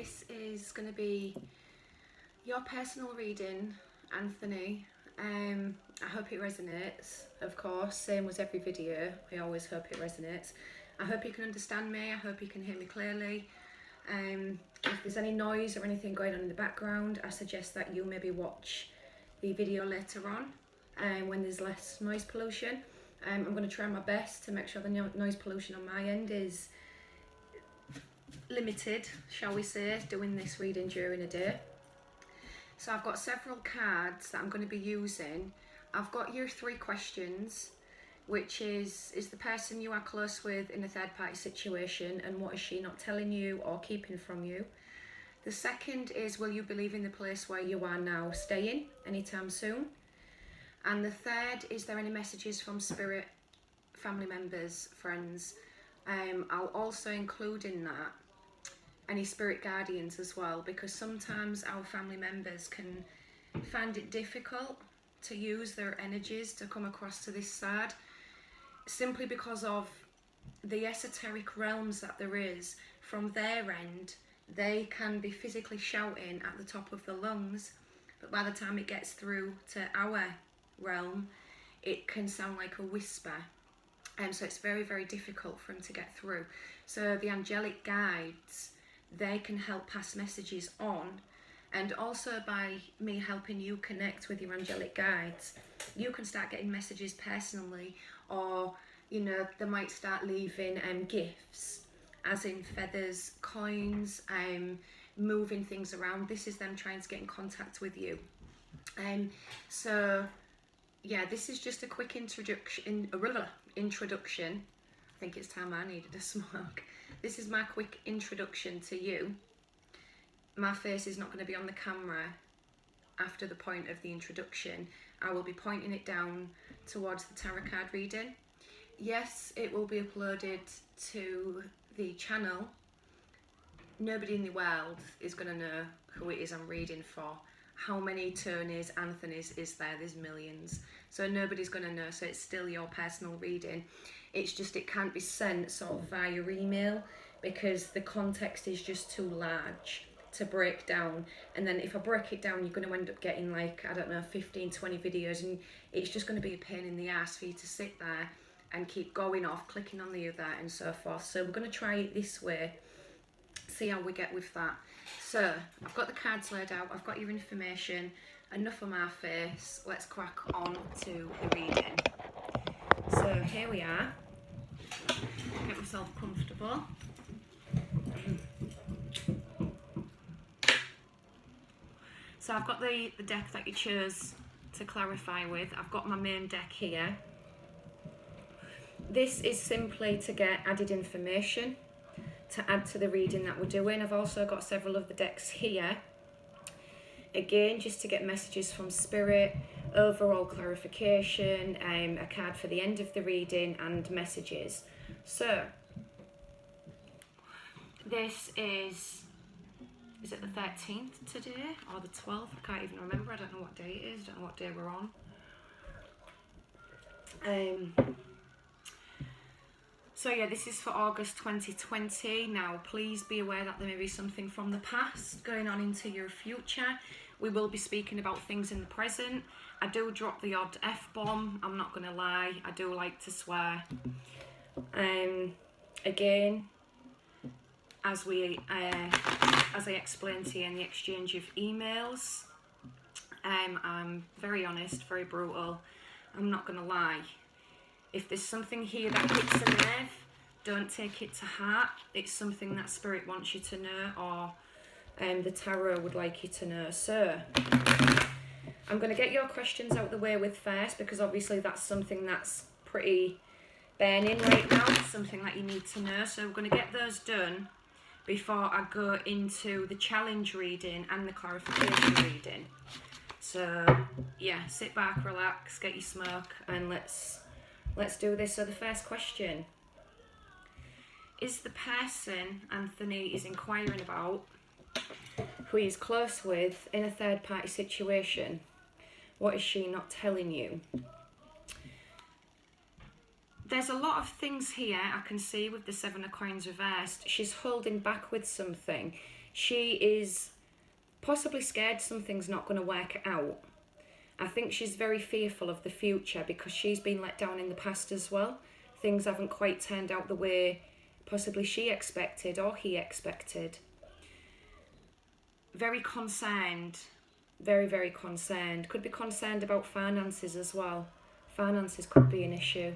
this is going to be your personal reading, Anthony. I hope it resonates, of course, same as every video. I always hope it resonates. I hope you can understand me. I hope you can hear me clearly. If there's any noise or anything going on in the background, I suggest that you maybe watch the video later on when there's less noise pollution. I'm going to try my best to make sure the noise pollution on my end is limited, shall we say, doing this reading during a day. So I've got several cards that I'm going to be using. I've got your 3 questions, which is the person you are close with in a third party situation, and what is she not telling you or keeping from you? The second is, will you be leaving the place where you are now staying anytime soon? And the third, is there any messages from spirit, family members, friends? I'll also include in that any spirit guardians as well, because sometimes our family members can find it difficult to use their energies to come across to this side, simply because of the esoteric realms that there is. From their end, they can be physically shouting at the top of the lungs, but by the time it gets through to our realm, it can sound like a whisper, and so it's very, very difficult for them to get through. So the angelic guides, they can help pass messages on, and also by me helping you connect with your angelic guides, you can start getting messages personally, or they might start leaving gifts, as in feathers, coins, moving things around. This is them trying to get in contact with you. So yeah, this is just a quick introduction. I think it's time I needed a smoke. This is my quick introduction to you. My face is not going to be on the camera after the point of the introduction. I will be pointing it down towards the tarot card reading. Yes, it will be uploaded to the channel. Nobody in the world is going to know who it is I'm reading for. How many Tonys, Anthonys is there? There's millions. So nobody's going to know. So it's still your personal reading. It's just it can't be sent sort of via email, because the context is just too large to break down. And then if I break it down, you're going to end up getting, like, I don't know, 15, 20 videos, and it's just going to be a pain in the ass for you to sit there and keep going off, clicking on the other and so forth. So we're going to try it this way, see how we get with that. So I've got the cards laid out, I've got your information, enough of my face. Let's crack on to the reading. So here we are. Get myself comfortable. So I've got the deck that you chose to clarify with. I've got my main deck here. This is simply to get added information, to add to the reading that we're doing. I've also got several of the decks here, again just to get messages from spirit, overall clarification, a card for the end of the reading, and messages. So this is it the 13th today or the 12th? I can't even remember. I don't know what day it is. I don't know what day we're on. So yeah, this is for August 2020. Now, please be aware that there may be something from the past going on into your future. We will be speaking about things in the present. I do drop the odd F-bomb, I'm not going to lie. I do like to swear. Again, as I explained to you in the exchange of emails, I'm very honest, very brutal. I'm not going to lie. If there's something here that hits a nerve, don't take it to heart. It's something that spirit wants you to know, or the tarot would like you to know. So I'm going to get your questions out the way with first, because obviously that's something that's pretty burning right now. It's something that you need to know. So we're going to get those done before I go into the challenge reading and the clarification reading. So yeah, sit back, relax, get your smoke, and let's do this. So the first question is, the person Anthony is inquiring about, who he is close with in a third party situation, what is she not telling you? There's a lot of things here I can see with the 7 of Coins reversed. She's holding back with something. She is possibly scared something's not going to work out. I think she's very fearful of the future because she's been let down in the past as well. Things haven't quite turned out the way possibly she expected or he expected. Very concerned, very, very concerned. Could be concerned about finances as well. Finances could be an issue.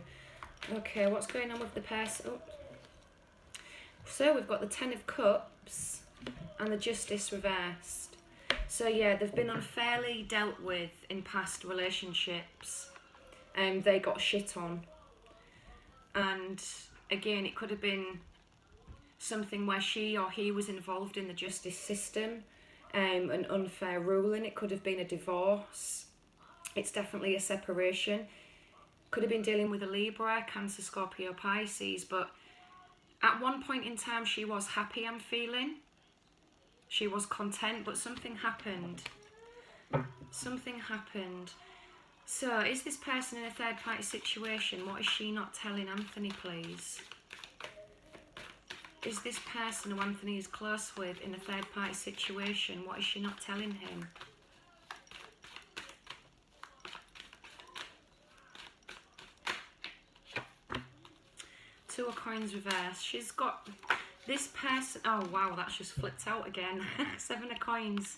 Okay, what's going on with the person? Oh. So we've got the Ten of Cups and the Justice reversed. So yeah, they've been unfairly dealt with in past relationships. They got shit on. And again, it could have been something where she or he was involved in the justice system, an unfair ruling. It could have been a divorce. It's definitely a separation. Could have been dealing with a Libra, Cancer, Scorpio, Pisces, but at one point in time she was happy, I'm feeling. She was content, but something happened. Something happened. So, is this person in a third party situation? What is she not telling Anthony, please? Is this person who Anthony is close with in a third party situation? What is she not telling him? Two of Coins reversed. She's got this person. Oh wow, that's just flipped out again. Seven of Coins.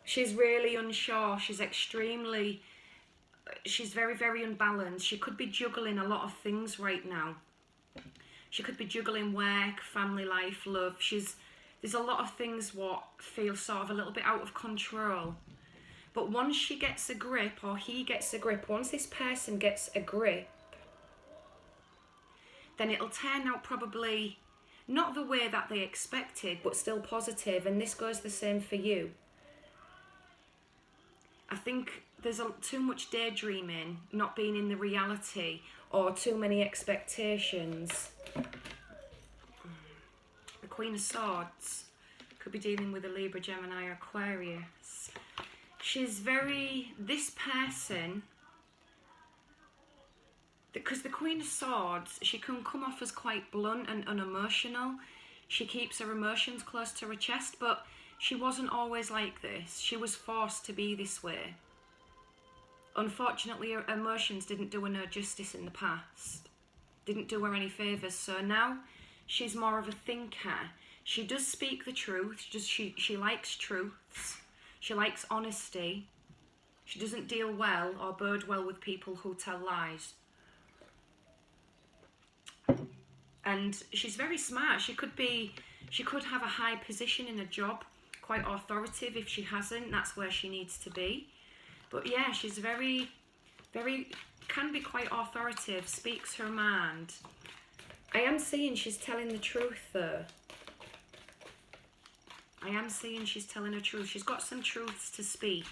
She's really unsure. She's very, very unbalanced. She could be juggling a lot of things right now. She could be juggling work, family life, love. There's a lot of things what feel sort of a little bit out of control. But once she gets a grip, or he gets a grip, once this person gets a grip, then it'll turn out probably not the way that they expected, but still positive. And this goes the same for you. I think there's too much daydreaming, not being in the reality, or too many expectations. The Queen of Swords could be dealing with a Libra, Gemini, or Aquarius. This person, because the Queen of Swords, she can come off as quite blunt and unemotional. She keeps her emotions close to her chest, but she wasn't always like this. She was forced to be this way. Unfortunately, her emotions didn't do her no justice in the past. Didn't do her any favours. So now she's more of a thinker. She does speak the truth. She likes truths. She likes honesty. She doesn't deal well or bode well with people who tell lies. And she's very smart. She could have a high position in a job, quite authoritative. If she hasn't, that's where she needs to be. But yeah, she's very, can be quite authoritative, speaks her mind. I am seeing she's telling the truth though. I am seeing she's telling the truth. She's got some truths to speak.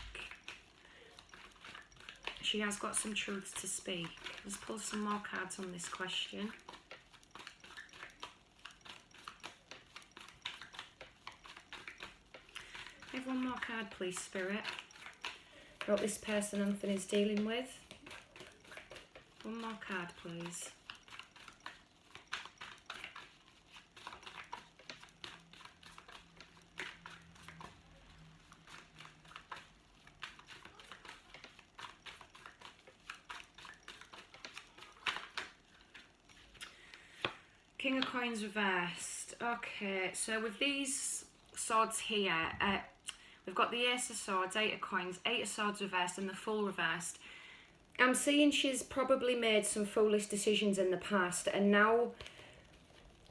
She has got some truths to speak. Let's pull some more cards on this question. Have one more card, please, Spirit. What this person Anthony's dealing with. One more card, please. King of Coins reversed. Okay, so with these swords here, we've got the Ace of Swords, Eight of Coins, Eight of Swords reversed, and the Fool reversed. I'm seeing she's probably made some foolish decisions in the past, and now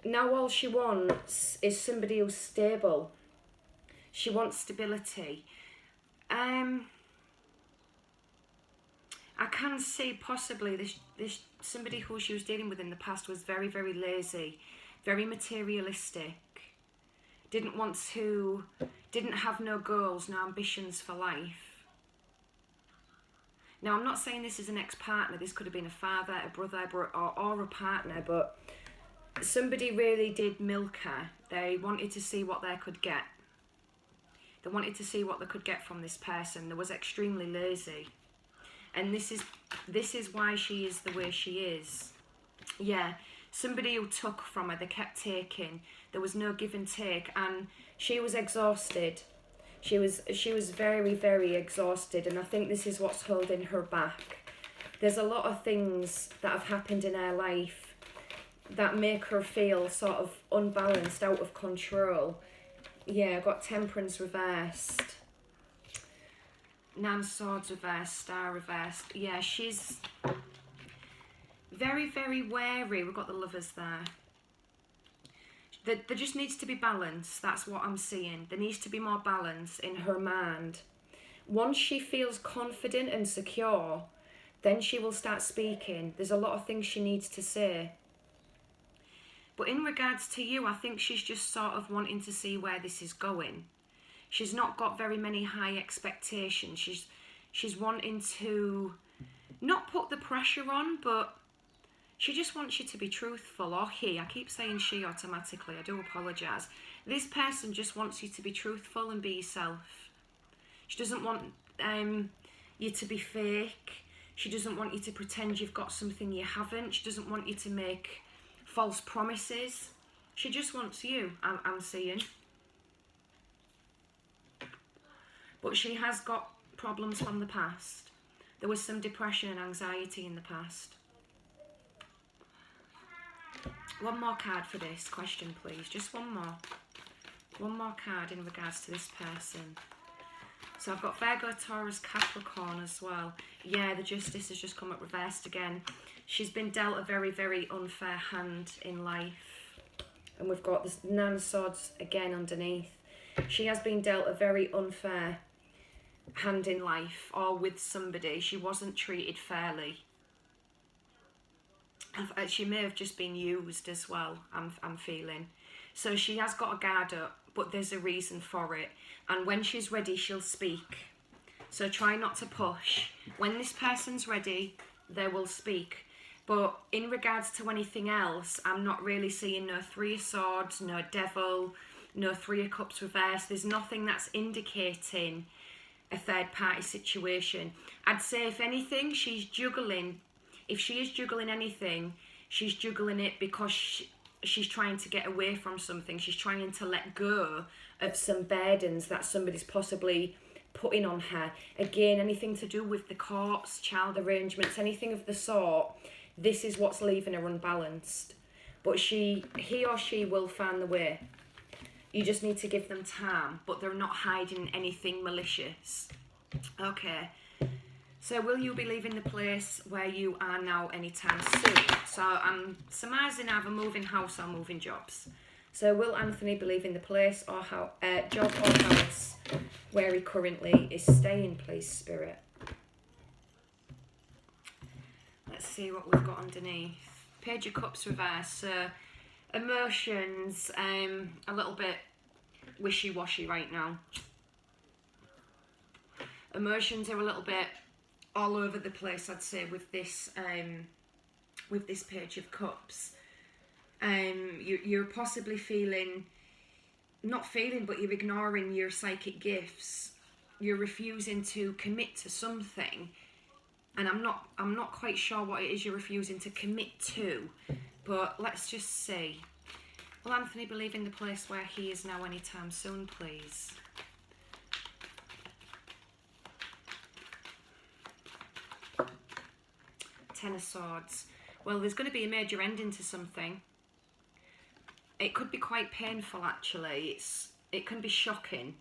all she wants is somebody who's stable. She wants stability. I can see possibly this somebody who she was dealing with in the past was very, very lazy, very materialistic, didn't have no goals, no ambitions for life. Now, I'm not saying this is an ex-partner. This could have been a father, a brother, or a partner, but somebody really did milk her. They wanted to see what they could get. They wanted to see what they could get from this person. They was extremely lazy. And this is why she is the way she is. Yeah, somebody who took from her. They kept taking. There was no give and take, and she was exhausted. She was very, very exhausted, and I think this is what's holding her back. There's a lot of things that have happened in her life that make her feel sort of unbalanced, out of control. Yeah, I've got Temperance reversed. Nine of Swords reversed, Star reversed. Yeah, she's very, very wary. We've got the Lovers there. There just needs to be balance. That's what I'm seeing. There needs to be more balance in her mind. Once she feels confident and secure, then she will start speaking. There's a lot of things she needs to say. But in regards to you, I think she's just sort of wanting to see where this is going. She's not got very many high expectations. She's wanting to not put the pressure on, but she just wants you to be truthful. Or he, I keep saying she automatically, I do apologise. This person just wants you to be truthful and be yourself. She doesn't want you to be fake. She doesn't want you to pretend you've got something you haven't. She doesn't want you to make false promises. She just wants you, I'm seeing. But she has got problems from the past. There was some depression and anxiety in the past. One more card for this question, please. Just one more. One more card in regards to this person. So I've got Virgo, Taurus, Capricorn as well. Yeah, the Justice has just come up reversed again. She's been dealt a very, very unfair hand in life. And we've got this Nine of Swords again underneath. She has been dealt a very unfair hand in life, or with somebody. She wasn't treated fairly. She may have just been used as well, I'm feeling. So she has got a guard up, but there's a reason for it. And when she's ready, she'll speak. So try not to push. When this person's ready, they will speak. But in regards to anything else, I'm not really seeing no Three of Swords, no Devil, no Three of Cups reversed. There's nothing that's indicating a third party situation. I'd say if anything, she's juggling. If she is juggling anything, she's juggling it because she's trying to get away from something. She's trying to let go of some burdens that somebody's possibly putting on her. Again, anything to do with the courts, child arrangements, anything of the sort, this is what's leaving her unbalanced. But he or she will find the way. You just need to give them time, but they're not hiding anything malicious. Okay. So will you be leaving the place where you are now anytime soon? So I'm surmising either moving house or moving jobs. So will Anthony be leaving the place or job or house where he currently is staying, please, Spirit? Let's see what we've got underneath. Page of Cups reversed. So emotions, a little bit wishy-washy right now. Emotions are a little bit all over the place, I'd say, with this Page of Cups. You're possibly but you're ignoring your psychic gifts. You're refusing to commit to something, and I'm not quite sure what it is you're refusing to commit to. But let's just see. Will Anthony be leaving the place where he is now anytime soon, please? Ten of Swords. Well, there's going to be a major ending to something. It could be quite painful, actually. It can be shocking,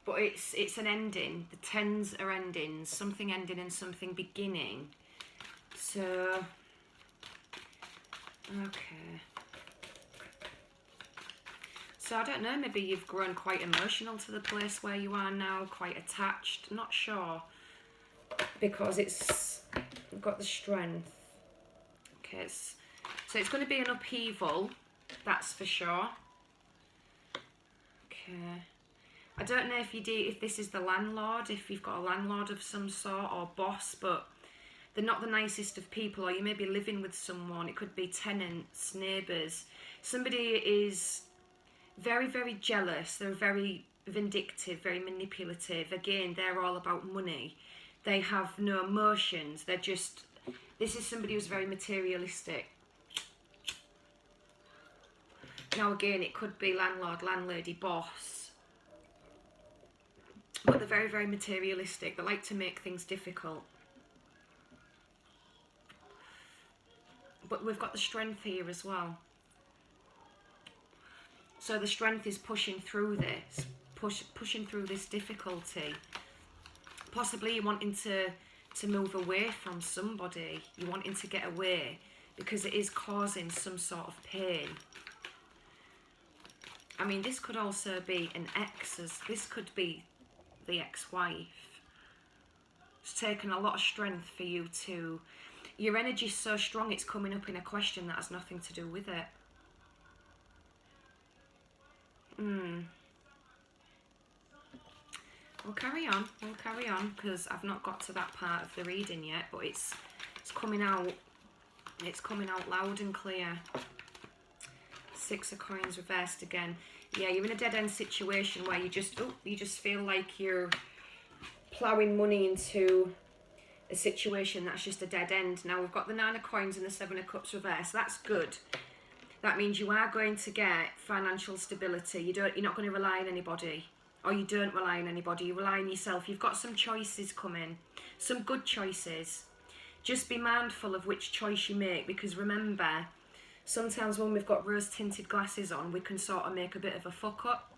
but it's an ending. The tens are endings. Something ending and something beginning. So, okay. So I don't know. Maybe you've grown quite emotional to the place where you are now. Quite attached. Not sure, because I've got the Strength. Okay, so it's going to be an upheaval, that's for sure. Okay. I don't know if this is the landlord, if you've got a landlord of some sort or boss, but they're not the nicest of people, or you may be living with someone. It could be tenants, neighbours. Somebody is very, very jealous. They're very vindictive, very manipulative. Again, they're all about money. They have no emotions. This is somebody who's very materialistic. Now again, it could be landlord, landlady, boss. But they're very, very materialistic. They like to make things difficult. But we've got the strength here as well. So the strength is pushing through this, pushing through this difficulty. Possibly you're wanting to move away from somebody. You're wanting to get away because it is causing some sort of pain. I mean, this could also be an ex. This could be the ex-wife. It's taken a lot of strength for you to... Your energy's so strong it's coming up in a question that has nothing to do with it. We'll carry on, because I've not got to that part of the reading yet, but it's coming out loud and clear. 6 of Coins reversed again. Yeah, you're in a dead-end situation where you just feel like you're ploughing money into a situation that's just a dead end. Now we've got the 9 of Coins and the 7 of Cups reversed. That's good. That means you are going to get financial stability. You're not going to rely on anybody, or you don't rely on anybody. You rely on yourself. You've got some choices coming, some good choices. Just be mindful of which choice you make, because remember, sometimes when we've got rose-tinted glasses on, we can sort of make a bit of a fuck up,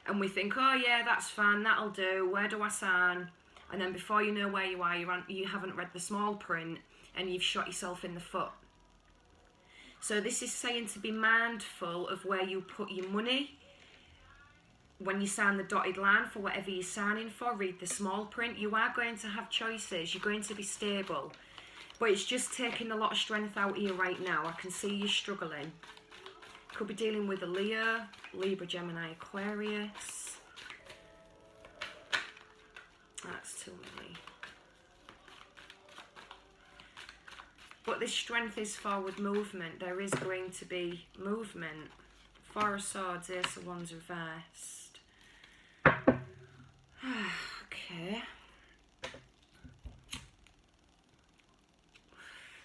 and we think, oh yeah, that's fine, that'll do. Where do I sign? And then before you know where you are, you haven't read the small print, and you've shot yourself in the foot. So this is saying to be mindful of where you put your money. When you sign the dotted line for whatever you're signing for, read the small print. You are going to have choices. You're going to be stable. But it's just taking a lot of strength out of you right now. I can see you struggling. Could be dealing with a Leo, Libra, Gemini, Aquarius. That's too many. But this strength is forward movement. There is going to be movement. 4 of Swords, Ace of Wands reversed. Okay.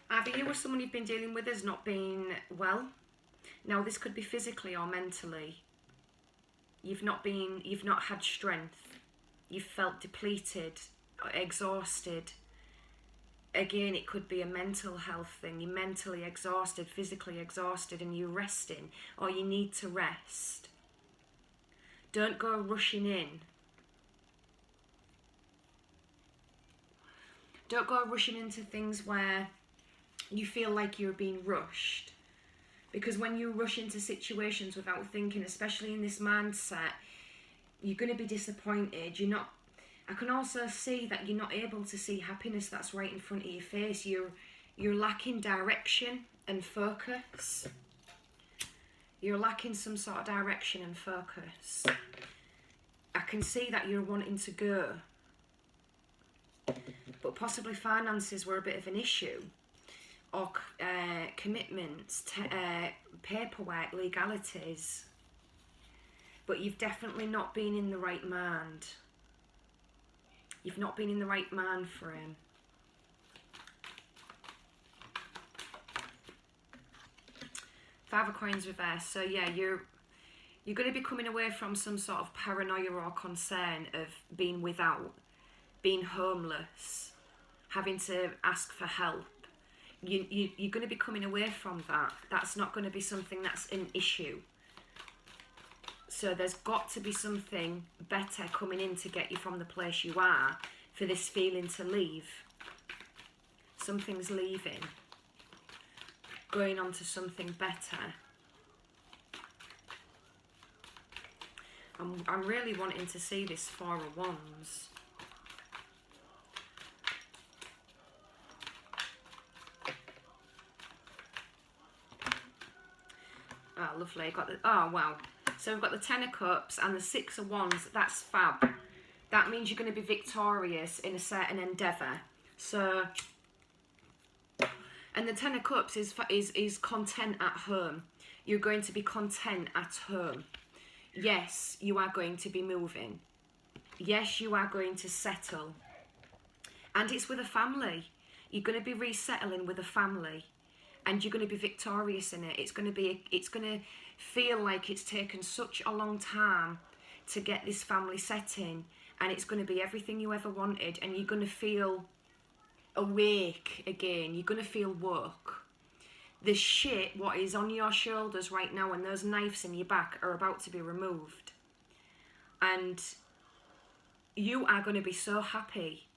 Either you or someone you've been dealing with has not been well. Now this could be physically or mentally. You've not had strength. You've felt depleted, exhausted. Again, it could be a mental health thing. You're mentally exhausted, physically exhausted, and you're resting, or you need to rest. Don't go rushing in. Don't go rushing into things where you feel like you're being rushed. Because when you rush into situations without thinking, especially in this mindset, you're going to be disappointed. I can also see that you're not able to see happiness that's right in front of your face. You're lacking direction and focus. You're lacking some sort of direction and focus. I can see that you're wanting to go. But possibly finances were a bit of an issue. Or commitments, paperwork, legalities. But you've definitely not been in the right mind. You've not been in the right mind frame. Five of Coins reversed. So yeah, you're going to be coming away from some sort of paranoia or concern of being without, being homeless, having to ask for help. You're going to be coming away from that. That's not going to be something that's an issue. So there's got to be something better coming in to get you from the place you are for this feeling to leave. Something's leaving. Going on to something better. I'm really wanting to see this 4 of Wands. Oh, lovely. Oh, wow. So we've got the 10 of Cups and the 6 of Wands. That's fab. That means you're going to be victorious in a certain endeavour. So, and the 10 of Cups is content at home. You're going to be content at home. Yes, you are going to be moving. Yes, you are going to settle. And it's with a family. You're going to be resettling with a family. and you're going to be victorious in it. It's going to feel like it's taken such a long time to get this family setting, and it's going to be everything you ever wanted, and you're going to feel awake again. You're going to feel woke. The shit what is on your shoulders right now and those knives in your back are about to be removed, and you are going to be so happy.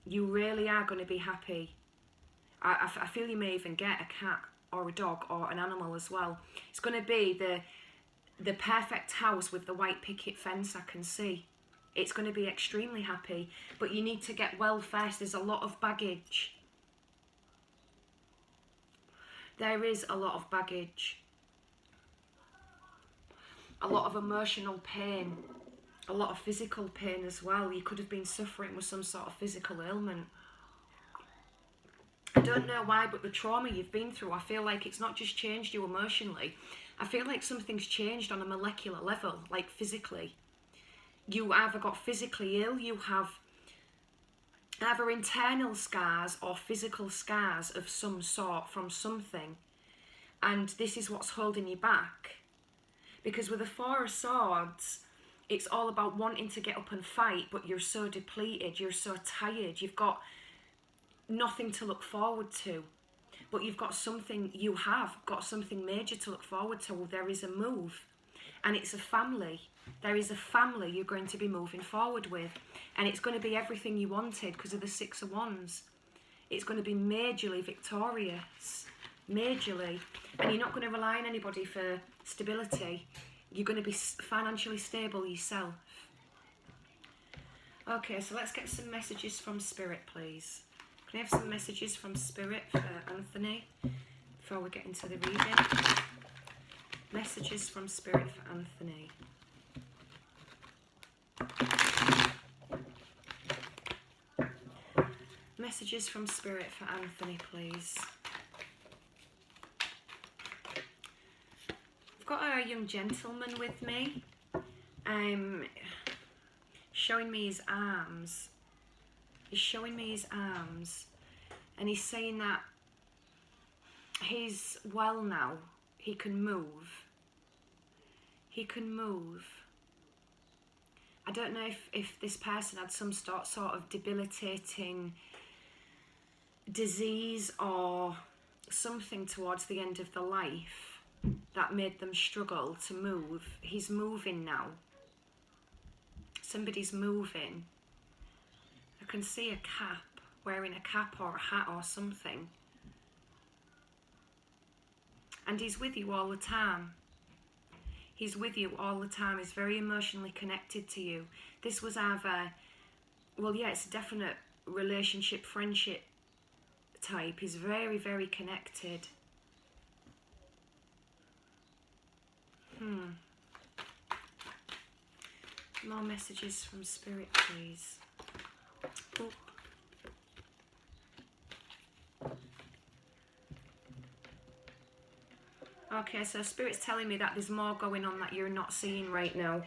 You really are going to be happy. I feel you may even get a cat or a dog or an animal as well. It's going to be the perfect house with the white picket fence, I can see. It's going to be extremely happy, but you need to get well first. There's a lot of baggage. There is a lot of baggage. A lot of emotional pain. A lot of physical pain as well. You could have been suffering with some sort of physical ailment. I don't know why, but the trauma you've been through, I feel like it's not just changed you emotionally. I feel like something's changed on a molecular level, like physically. You either got physically ill, you have either internal scars or physical scars of some sort from something. And this is what's holding you back. Because with the Four of Swords, it's all about wanting to get up and fight, but you're so depleted, you're so tired, you've got nothing to look forward to. But you've got something, you have got something major to look forward to. There is a move, and it's a family. There is a family you're going to be moving forward with, and it's going to be everything you wanted because of the Six of Wands. It's going to be majorly victorious, majorly, and you're not going to rely on anybody for stability. You're going to be financially stable yourself. Okay, so let's get some messages from Spirit, please. Can I have some messages from Spirit for Anthony before we get into the reading? Messages from Spirit for Anthony. Messages from Spirit for Anthony, please. I've got a young gentleman with me, showing me his arms. He's showing me his arms, and he's saying that he's well now. He can move. He can move. I don't know if this person had some sort of debilitating disease or something towards the end of the life that made them struggle to move. He's moving now. Somebody's moving. I can see a cap, wearing a cap or a hat or something. And he's with you all the time. He's with you all the time. He's very emotionally connected to you. This was either, well, yeah, it's a definite relationship, friendship type. He's very, very connected. More messages from Spirit, please. Oh. Okay, so Spirit's telling me that there's more going on that you're not seeing right now.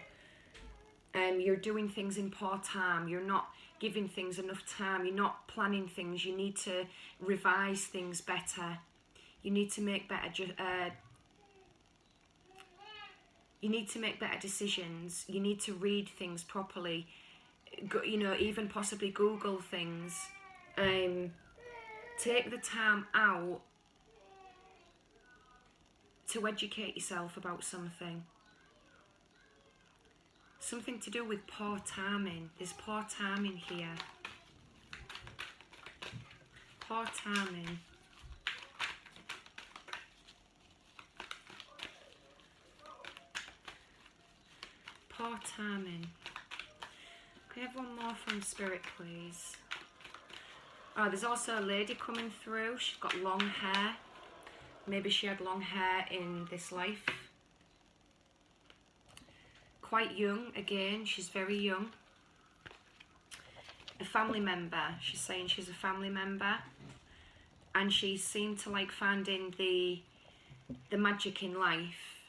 You're doing things in poor time. You're not giving things enough time. You're not planning things. You need to revise things better. You need to make better decisions. You need to read things properly. You know, even possibly Google things. Take the time out to educate yourself about something. Something to do with poor timing. There's poor timing here. Poor timing. Poor timing. Can I have one more from Spirit, please? Oh, there's also a lady coming through. She's got long hair. Maybe she had long hair in this life. Quite young, again, she's very young. A family member, she's saying she's a family member. And she seemed to like finding the magic in life.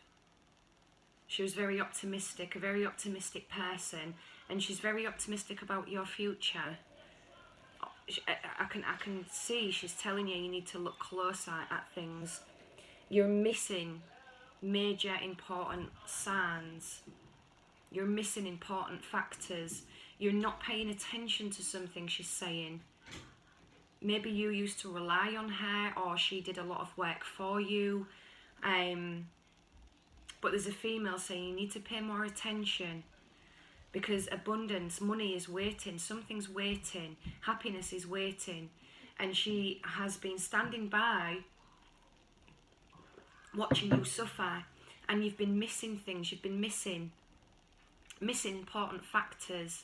She was very optimistic, a very optimistic person. And she's very optimistic about your future. I can see she's telling you need to look closer at things. You're missing major important signs. You're missing important factors. You're not paying attention to something she's saying. Maybe you used to rely on her, or she did a lot of work for you. But there's a female saying you need to pay more attention, because abundance, money is waiting, something's waiting, happiness is waiting. And she has been standing by, watching you suffer, and you've been missing things, you've been missing important factors.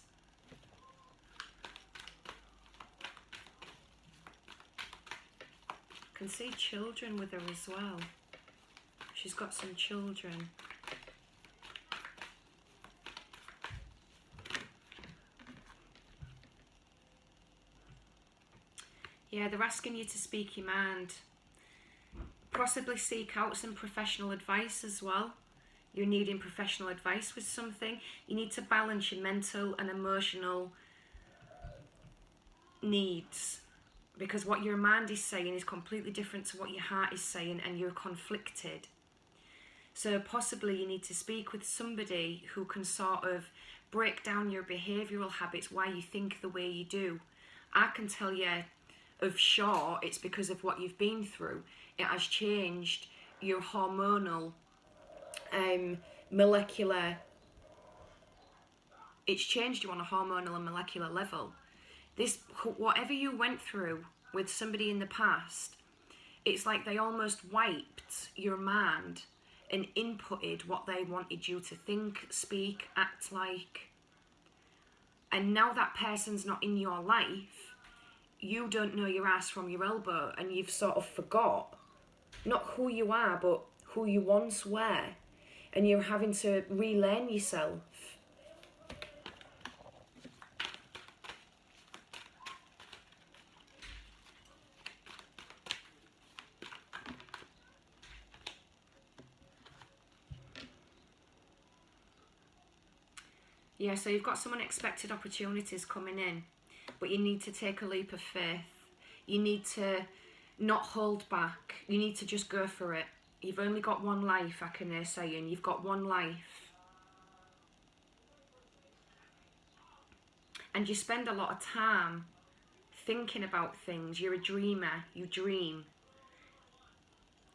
I can see children with her as well. She's got some children. Yeah, they're asking you to speak your mind. Possibly seek out some professional advice as well. You're needing professional advice with something. You need to balance your mental and emotional needs, because what your mind is saying is completely different to what your heart is saying, and you're conflicted. So possibly you need to speak with somebody who can sort of break down your behavioural habits, why you think the way you do. I can tell you of sure it's because of what you've been through. It has changed your hormonal, molecular, it's changed you on a hormonal and molecular level. This, whatever you went through with somebody in the past, it's like they almost wiped your mind and inputted what they wanted you to think, speak, act like. And now that person's not in your life, you don't know your ass from your elbow, and you've sort of forgot not who you are, but who you once were, and you're having to relearn yourself. Yeah, so you've got some unexpected opportunities coming in, but you need to take a leap of faith. You need to not hold back. You need to just go for it. You've only got one life, I can hear saying. You've got one life. And you spend a lot of time thinking about things. You're a dreamer. You dream.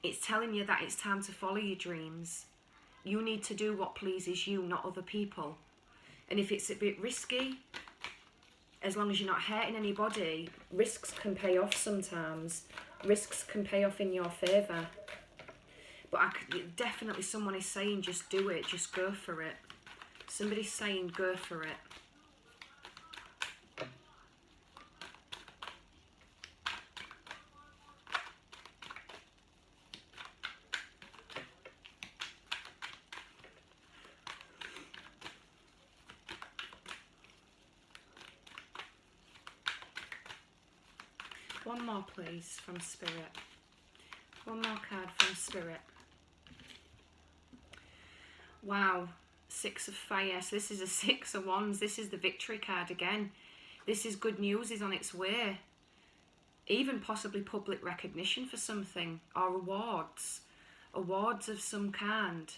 It's telling you that it's time to follow your dreams. You need to do what pleases you, not other people. And if it's a bit risky, as long as you're not hurting anybody, risks can pay off sometimes. Risks can pay off in your favour. But definitely someone is saying just do it, just go for it. Somebody's saying go for it. One more, please, from Spirit. One more card from Spirit. Wow, Six of Fire. So this is a Six of Wands. This is the victory card again. This is good news is on its way. Even possibly public recognition for something, or awards. Awards of some kind.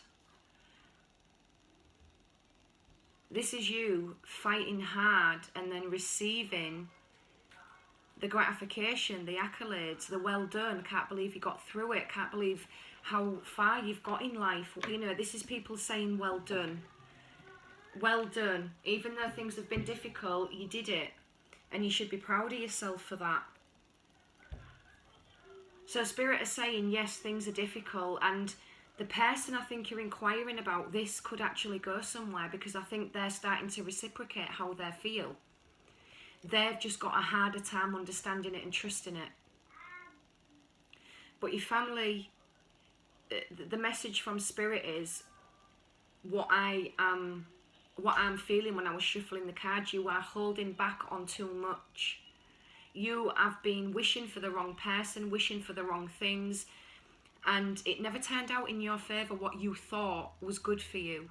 This is you fighting hard and then receiving the gratification, the accolades, the well done. Can't believe you got through it. Can't believe how far you've got in life. You know, this is people saying well done. Well done. Even though things have been difficult, you did it. And you should be proud of yourself for that. So Spirit is saying, yes, things are difficult. And the person I think you're inquiring about, this could actually go somewhere, because I think they're starting to reciprocate how they feel. They've just got a harder time understanding it and trusting it. But your family, the message from Spirit is what I'm feeling when I was shuffling the cards. You are holding back on too much. You have been wishing for the wrong person, wishing for the wrong things, and it never turned out in your favour what you thought was good for you.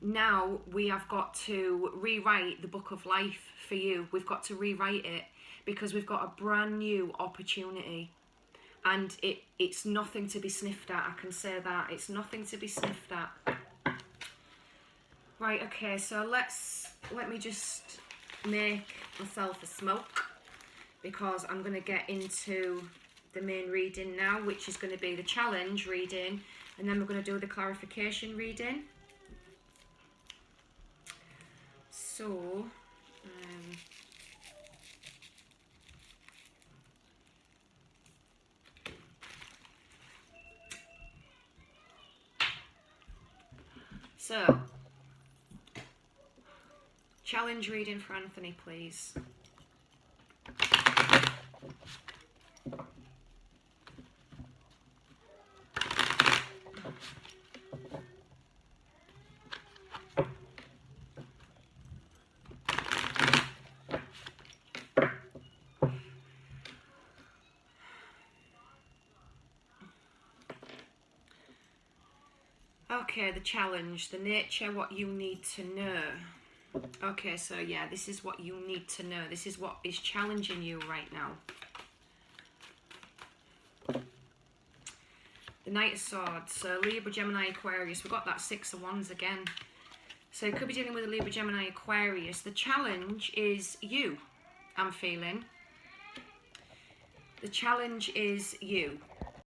Now we have got to rewrite the book of life for you. We've got to rewrite it. because we've got a brand new opportunity, and it's nothing to be sniffed at. I can say that. It's nothing to be sniffed at. Right, okay, so let me just make myself a smoke, because I'm going to get into the main reading now, which is going to be the challenge reading, and then we're going to do the clarification reading. So, challenge reading for Anthony, please. Okay, the challenge, the nature, what you need to know. Okay, so yeah, this is what you need to know. This is what is challenging you right now. The Knight of Swords, so Libra, Gemini, Aquarius. We've got that Six of Wands again. So it could be dealing with a Libra, Gemini, Aquarius. The challenge is you, I'm feeling. The challenge is you.